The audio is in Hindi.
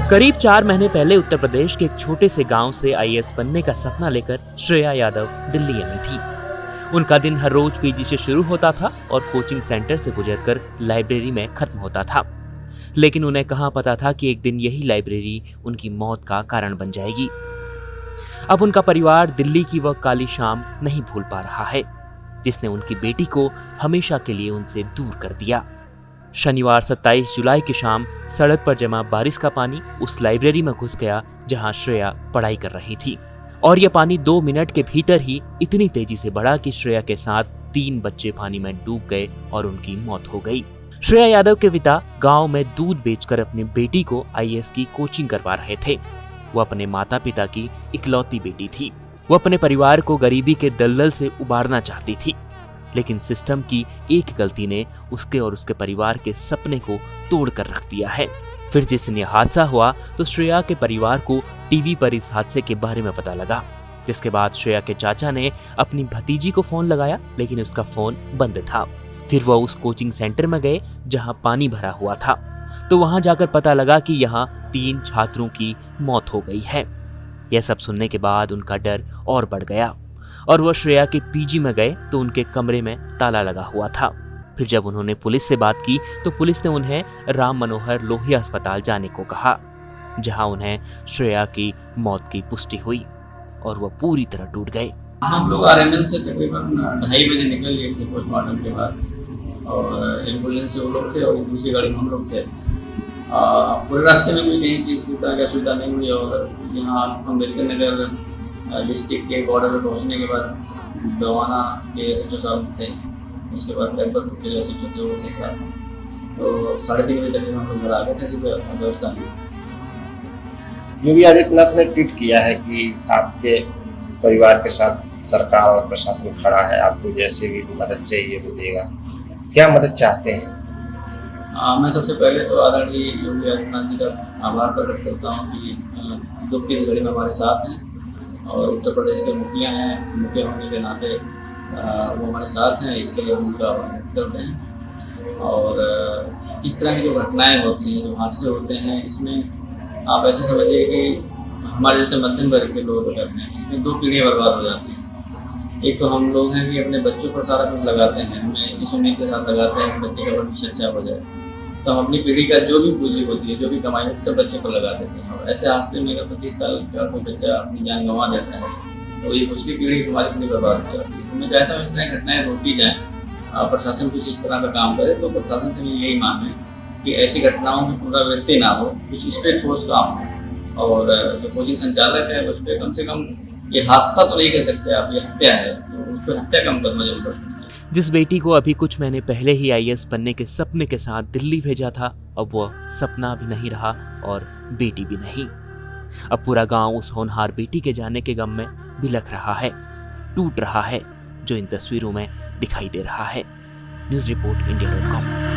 करीब 4 महीने पहले उत्तर प्रदेश के एक छोटे से गांव से आईएएस बनने का सपना लेकर श्रेया यादव दिल्ली आई थी। उनका दिन हर रोज पीजी से शुरू होता था और कोचिंग सेंटर से गुजरकर लाइब्रेरी में खत्म होता था। लेकिन उन्हें कहां पता था कि एक दिन यही लाइब्रेरी उनकी मौत का कारण बन जाएगी। अब उनका परिवार दिल्ली की वह काली शाम नहीं भूल पा रहा है, जिसने उनकी बेटी को हमेशा के लिए उनसे दूर कर दिया। शनिवार 27 जुलाई की शाम सड़क पर जमा बारिश का पानी उस लाइब्रेरी में घुस गया जहां श्रेया पढ़ाई कर रही थी, और यह पानी 2 मिनट के भीतर ही इतनी तेजी से बढ़ा कि श्रेया के साथ 3 बच्चे पानी में डूब गए और उनकी मौत हो गई। श्रेया यादव के पिता गांव में दूध बेचकर अपनी बेटी को आईएएस की कोचिंग करवा रहे थे। वो अपने माता पिता की इकलौती बेटी थी। वो अपने परिवार को गरीबी के दलदल से उबारना चाहती थी, लेकिन सिस्टम की एक गलती ने उसके और उसके परिवार के सपने को तोड़ कर रख दिया है। फिर जिस दिन यह हादसा हुआ तो श्रेया के परिवार को टीवी पर इस हादसे के बारे में पता लगा, जिसके बाद श्रेया के चाचा ने अपनी भतीजी को फोन लगाया, लेकिन उसका फोन बंद था। फिर वह उस कोचिंग सेंटर में गए जहां पानी भरा हुआ था, तो वहां जाकर पता लगा कि यहाँ 3 छात्रों की मौत हो गई है। यह सब सुनने के बाद उनका डर और बढ़ गया और वह श्रेया के पीजी में गए तो उनके कमरे में ताला लगा हुआ था। फिर जब उन्होंने पुलिस से बात की तो पुलिस ने उन्हें राम मनोहर लोहिया अस्पताल जाने को कहा, जहां उन्हें श्रेया की मौत की पुष्टि हुई और वह पूरी तरह टूट गए। हम लोग आरएमएल से तकरीबन 2:30 बजे निकल गए थे पोस्टमार्टम के बाद, और एम्बुलेंस से वो लोग थे और दूसरी गाड़ी में हम लोग थे। पूरे रास्ते में भी कहीं किसी तरह की असुविधा नहीं हुई, और यहाँ अम्बेडकर नगर डिस्ट्रिक्ट के बॉर्डर पर पहुँचने के बाद दवाना के SHO साहब थे, उसके बाद लगभग के SHO थे वो थे, तो 3:30 बजे तक हम लोग घर आ गए थे। व्यवस्था नहीं। योगी आदित्यनाथ ने ट्वीट किया है कि आपके परिवार के साथ सरकार और प्रशासन खड़ा है, आपको जैसे भी मदद चाहिए वो देगा। क्या मदद चाहते हैं? मैं सबसे पहले तो आदरणीय योगी आदित्यनाथ जी का आभार प्रकट करता हूँ कि दुख की इस घड़ी में हमारे साथ हैं, और उत्तर प्रदेश के मुखिया हैं, मुखिया होने के नाते वो हमारे साथ हैं, इसके लिए हम उनका आभार व्यक्त करते हैं। और इस तरह की जो घटनाएं होती हैं, जो हादसे होते हैं, इसमें आप ऐसे समझिए कि हमारे जैसे मध्यम वर्ग के लोग रहते हैं, इसमें 2 पीढ़ियाँ बर्बाद हो जाती हैं। एक तो हम लोग हैं कि अपने बच्चों पर सारा कुछ लगाते हैं, हमें इस उम्मीद के साथ लगाते हैं कि बच्चे का भविष्य अच्छा हो जाए, तो हम अपनी पीढ़ी का जो भी पूंजी होती है, जो भी कमाई होती है, सब बच्चे पर लगा देते हैं। और ऐसे हादसे में अगर 25 साल का कोई बच्चा अपनी जान गंवा देता है तो ये उसकी पीढ़ी हमारी पीढ़ी बर्बाद हो जाती है। तो मैं चाहता हूँ इस तरह घटनाएं रोकी जाएँ, प्रशासन कुछ इस तरह का काम करे। तो प्रशासन से मेरी यही मांग है कि ऐसी घटनाओं में पुनरावृत्ति ना हो, कुछ इस पर ठोस काम हो, और जो कोचिंग संचालक है उस पर कम से कम, ये हादसा तो नहीं कह सकते आप, ये हत्या है, तो उस पर हत्या का मुकदमा जरूर करना। जिस बेटी को अभी कुछ महीने पहले ही आईएएस बनने के सपने के साथ दिल्ली भेजा था, अब वह सपना भी नहीं रहा और बेटी भी नहीं। अब पूरा गांव उस होनहार बेटी के जाने के गम में बिलख रहा है, टूट रहा है, जो इन तस्वीरों में दिखाई दे रहा है। News report इंडिया.com।